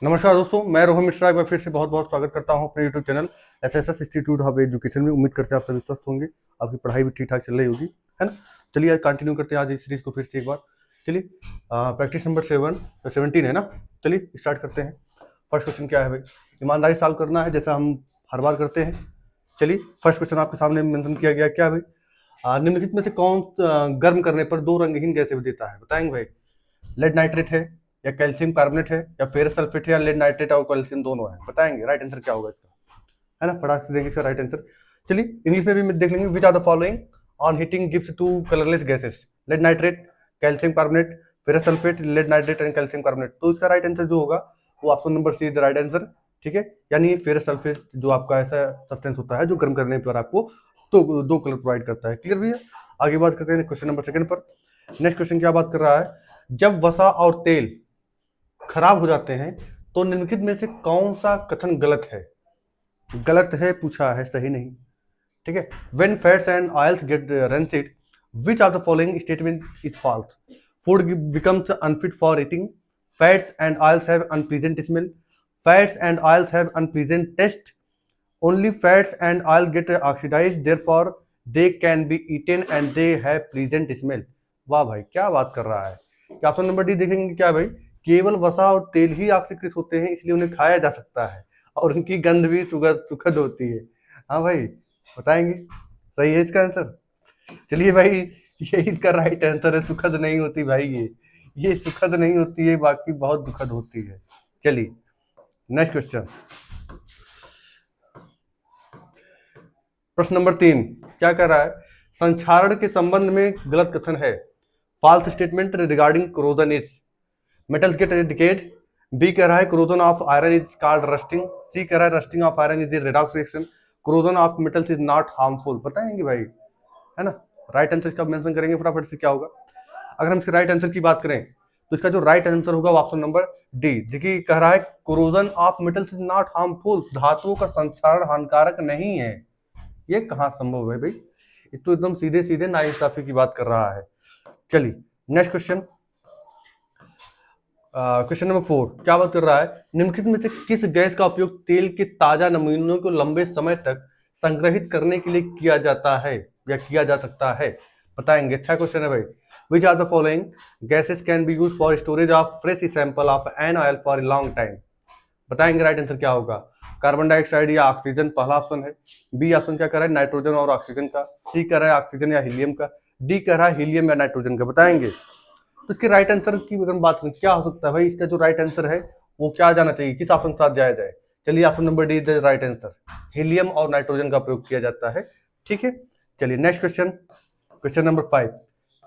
नमस्कार दोस्तों, मैं रोहन मिश्रा एक बार फिर से बहुत बहुत स्वागत करता हूं अपने YouTube channel SSS institute of education में। उम्मीद करते हैं आप सभी स्वस्थ होंगे, आपकी पढ़ाई भी ठीक ठाक चल रही होगी, है ना। चलिए आज कंटिन्यू करते हैं आज इस सीरीज को फिर से एक बार। चलिए प्रैक्टिस नंबर 17 है ना। चलिए स्टार्ट करते हैं। फर्स्ट क्वेश्चन क्या है भाई, ईमानदारी सॉल्व करना है जैसा हम हर बार करते हैं। चलिए फर्स्ट क्वेश्चन आपके सामने मेंशन किया गया, क्या भाई, निम्नलिखित में से कौन गर्म करने पर दो रंगहीन गैसें देता है, बताएंगे भाई। लेड नाइट्रेट है, या कैल्शियम कार्बोनेट है, या फेरस सल्फेट है, या लेड नाइट्रेट और कैल्शियम दोनों है, बताएंगे राइट आंसर क्या होगा इसका, है ना। फटाक से देंगे इसका राइट आंसर। चलिए इंग्लिश में भी देख लेंगे। Which are the following on heating gives two colourless gases, lead nitrate, calcium carbonate, ferrous sulphate, lead nitrate and calcium carbonate. तो इसका राइट आंसर जो होगा वो option number C is the right answer, ठीक है। यानी फेरस सल्फेट जो आपका ऐसा सब्सटेंस होता है जो गर्म करने पर आपको तो दो कलर प्रोवाइड करता है। क्लियर भैया। आगे बात करते हैं क्वेश्चन नंबर सेकंड पर। नेक्स्ट क्वेश्चन क्या बात कर रहा है, जब वसा और तेल खराब हो जाते हैं तो निम्नलिखित में से कौन सा कथन गलत है। गलत है पूछा है, सही नहीं, ठीक है। When fats and oils get rancid, which of the following statement is false. Food becomes unfit for eating, fats and oils have unpleasant smell, fats and oils have unpleasant taste, only fats and oil get oxidized therefore they can be eaten and they have pleasant smell. वाह भाई, क्या बात कर रहा है। क्या option number D देखेंगे, क्या भाई, केवल वसा और तेल ही ऑक्सीकृत होते हैं इसलिए उन्हें खाया जा सकता है और उनकी गंध भी सुखद होती है। हाँ भाई, बताएंगे सही है इसका आंसर। चलिए भाई, ये इसका राइट आंसर है, सुखद नहीं होती भाई, ये सुखद नहीं होती है, बाकी बहुत दुखद होती है। चलिए नेक्स्ट क्वेश्चन, प्रश्न नंबर 3 क्या कर रहा है, संक्षारण के संबंध में गलत कथन है। False statement regarding corrosion is metals get decayed. B कह रहा है corrosion of iron is called rusting. C कह रहा है rusting of iron is a redox reaction. Corrosion of metals is not harmful. बताएंगे भाई, है ना। राइट आंसर इसका मेंशन करेंगे फटाफट से, क्या होगा। अगर हम इसके राइट आंसर की बात करें तो इसका जो राइट आंसर होगा वो ऑप्शन नंबर डी। देखिए कह रहा है corrosion of metals is not harmful, धातुओं का संक्षारण हानिकारक नहीं है। ये कहाँ संभव है भाई, ये तो एकदम सीधे सीधे नाइंसाफी की बात कर रहा है। चलिए नेक्स्ट क्वेश्चन, क्वेश्चन नंबर 4 क्या बात कर रहा है, निम्नलिखित में से किस गैस का उपयोग तेल के ताजा नमूनों को लंबे समय तक संग्रहित करने के लिए किया जाता है या किया जा सकता है, बताएंगे। अच्छा क्वेश्चन है भाई। Which are the following gases can be use for storage of fresh sample of an oil for a long time, बताएंगे राइट आंसर क्या होगा। कार्बन डाइऑक्साइड या ऑक्सीजन पहला ऑप्शन है। बी ऑप्शन क्या कर रहा है, नाइट्रोजन और ऑक्सीजन का। सी कर रहा है ऑक्सीजन या हीलियम का। डी कर रहा है हीलियम या नाइट्रोजन का, बताएंगे। तो इसके राइट आंसर की अगर बात करें क्या हो सकता है भाई, इसका जो राइट आंसर है वो क्या जाना चाहिए, किस ऑप्शन के साथ जाया जाए। चलिए option number D the right answer, helium और नाइट्रोजन का प्रयोग किया जाता है, ठीक है। चलिए नेक्स्ट क्वेश्चन, क्वेश्चन नंबर 5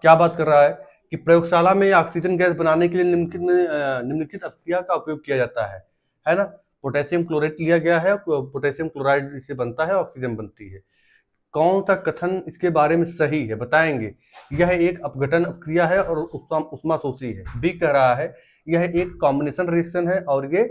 क्या बात कर रहा है कि प्रयोगशाला में ऑक्सीजन गैस बनाने के लिए निम्नलिखित अभिक्रिया का उपयोग किया जाता है ना। पोटेशियम क्लोराइड लिया गया है, पोटेशियम क्लोराइड से बनता है, ऑक्सीजन बनती है। कौन सा कथन इसके बारे में सही है, बताएंगे। यह एक अपघटन क्रिया है और उष्माशोषी है। बी कह रहा है यह एक कॉम्बिनेशन रिएक्शन है और ये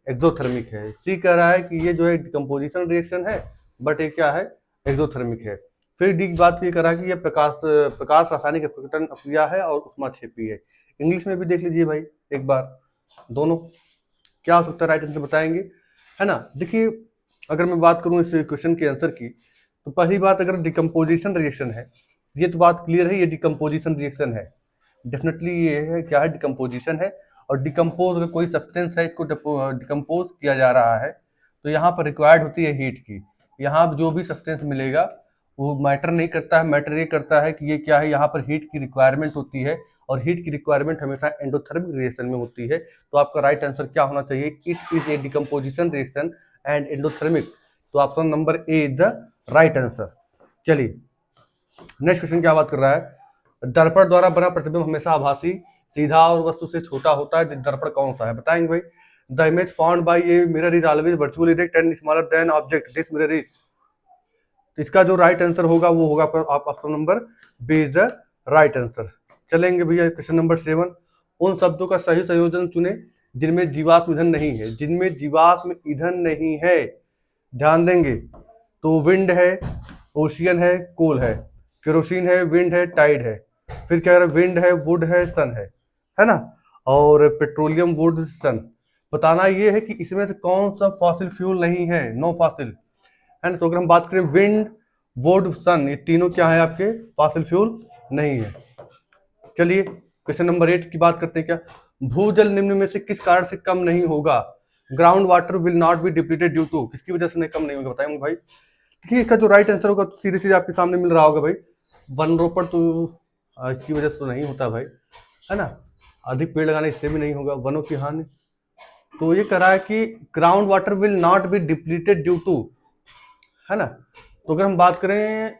एक्सोथर्मिक है। सी कह रहा है कि ये जो है डिकम्पोजिशन रिएक्शन है बट ये क्या है, एक्सोथर्मिक है। फिर डी की बात ये कर रहा है कि यह प्रकाश रासायनिक अपघटन क्रिया है और उष्माक्षेपी है। इंग्लिश में भी देख लीजिए भाई एक बार, दोनों क्या हो सकता है राइट आंसर, बताएंगे, है ना। देखिए अगर मैं बात करूं इस क्वेश्चन के आंसर की, तो पहली बात अगर डिकम्पोजिशन रिएक्शन है, ये तो बात क्लियर है, ये डिकम्पोजिशन रिएक्शन है, डेफिनेटली ये है क्या है, डिकम्पोजिशन है। और डिकम्पोज अगर कोई सब्सटेंस है इसको डिकम्पोज किया जा रहा है तो यहाँ पर रिक्वायर्ड होती है हीट की। यहाँ जो भी सब्सटेंस मिलेगा वो मैटर नहीं करता है, मैटर ये करता है कि ये क्या है, यहाँ पर हीट की रिक्वायरमेंट होती है और हीट की रिक्वायरमेंट हमेशा एंडोथर्मिक रिएक्शन में होती है। तो आपका राइट आंसर क्या होना चाहिए, it is a decomposition reaction and endothermic. तो option number A is the right answer. चलिए नेक्स्ट क्वेश्चन क्या बात कर रहा है, दर्पण द्वारा बना प्रतिबिंब हमेशा आभासी, सीधा और वस्तु से छोटा होता है, दर्पण कौन सा है, बताएंगे भाई। The image found by a mirror is always virtually erect and smaller than object this mirror is. इसका जो राइट आंसर होगा वो होगा आप option number B is the right answer. चलेंगे भैया क्वेश्चन नंबर 7, उन शब्दों का सही संयोजन चुने जिनमें जीवात्म ईंधन नहीं है, जिनमें जीवात्म ईंधन नहीं है, ध्यान देंगे। तो विंड है, ओशियन है, कोल है, केरोसिन है, विंड है, टाइड है। फिर क्या है, विंड है, वुड है, सन है ना। और पेट्रोलियम, वुड, सन। बताना ये है कि इसमें से कौन सा फॉसिल फ्यूल नहीं है, नो फॉसिल, है ना। तो अगर हम बात करें विंड, वुड, सन, ये तीनों क्या है आपके, फॉसिल फ्यूल नहीं है। चलिए क्वेश्चन नंबर 8 की बात करते हैं। क्या भूजल निम्न में से किस कारण से कम नहीं होगा? Ground water will not be depleted due to, किसकी वजह से नहीं कम नहीं होगा, बताएंगे भाई। देखिए इसका जो राइट आंसर होगा सीधे सीधे आपके सामने मिल रहा होगा भाई, वनरोपण तो इसकी वजह से तो नहीं होता भाई, है ना। अधिक पेड़ लगाने इससे भी नहीं होगा, वनों की हानि। तो ये कह रहा है कि ground water will not be depleted due to, है ना। तो अगर हम बात करें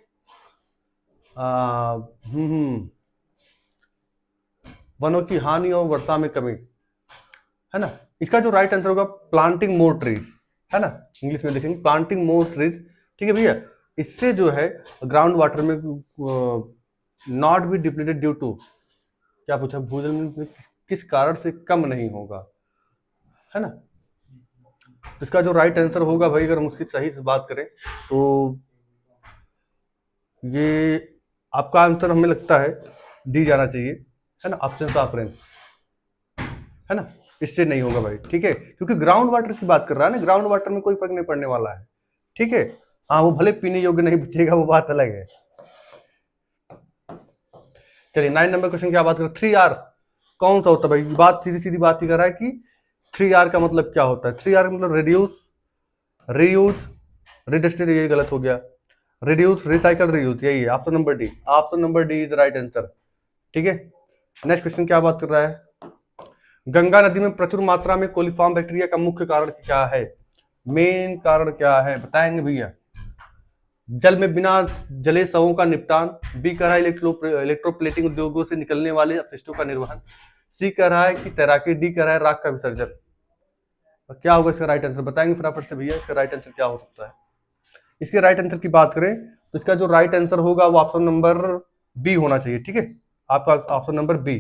वनों की हानि और वर्षा में कमी, है ना। इसका जो राइट आंसर होगा प्लांटिंग मोर ट्रीज, है ना। इंग्लिश में देखेंगे प्लांटिंग मोर ट्रीज, ठीक है भैया। इससे जो है ग्राउंड वाटर में not be depleted due to, क्या पूछा, भूजल में किस कारण से कम नहीं होगा, है ना। तो इसका जो राइट आंसर होगा भाई, अगर हम उसकी सही से बात करें तो ये आपका आंसर हमें लगता है डी जाना चाहिए, है ना, ऑप्शन ऑफ रेन, है ना। इससे नहीं होगा भाई, ठीक है, क्योंकि ग्राउंड वाटर की बात कर रहा है ना, ग्राउंड वाटर में कोई फर्क नहीं पड़ने वाला है, ठीक है। हाँ वो भले पीने योग्य नहीं बचेगा, वो बात अलग है। चलिए 9 नंबर क्वेश्चन क्या बात करें, 3R कौन सा होता है भाई। बात सीधी सीधी बात ही कर रहा है कि 3R का मतलब क्या होता है। 3R का मतलब रिड्यूस, रीयूज, रिडिस्ट्रीब्यूट, ये गलत हो गया, रिड्यूस, रिसाइकल, रीयूज, यही है option number D, option number D is the right answer, ठीक है। नेक्स्ट क्वेश्चन क्या बात कर रहा है, गंगा नदी में प्रचुर मात्रा में कोलिफॉर्म बैक्टीरिया का मुख्य कारण क्या है, मेन कारण क्या है, बताएंगे भैया। जल में बिना जले शवों का निपटान, बी कर रहा है इलेक्ट्रोप्लेटिंग उद्योगों से निकलने वाले अपशिष्टों का निर्वहन, सी कर रहा है कि तैराकी, डी कर रहा है राख का विसर्जन। क्या होगा इसका राइट आंसर, बताएंगे फटाफट से भैया, इसका राइट आंसर क्या हो सकता है। इसके राइट आंसर की बात करें तो इसका जो राइट आंसर होगा वो ऑप्शन नंबर बी होना चाहिए, ठीक है, आपका option number B,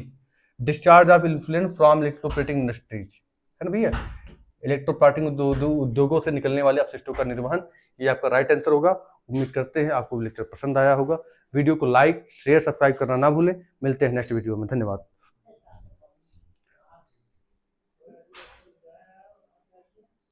discharge of influence from electroplating industries, है ना भैया, इलेक्ट्रोप्लेटिंग उद्योगों से निकलने वाले अपशिष्टों का निर्वहन, ये आपका राइट आंसर होगा। उम्मीद करते हैं आपको लेक्चर पसंद आया होगा। वीडियो को लाइक, शेयर, सब्सक्राइब करना ना भूलें। मिलते हैं नेक्स्ट वीडियो में, धन्यवाद।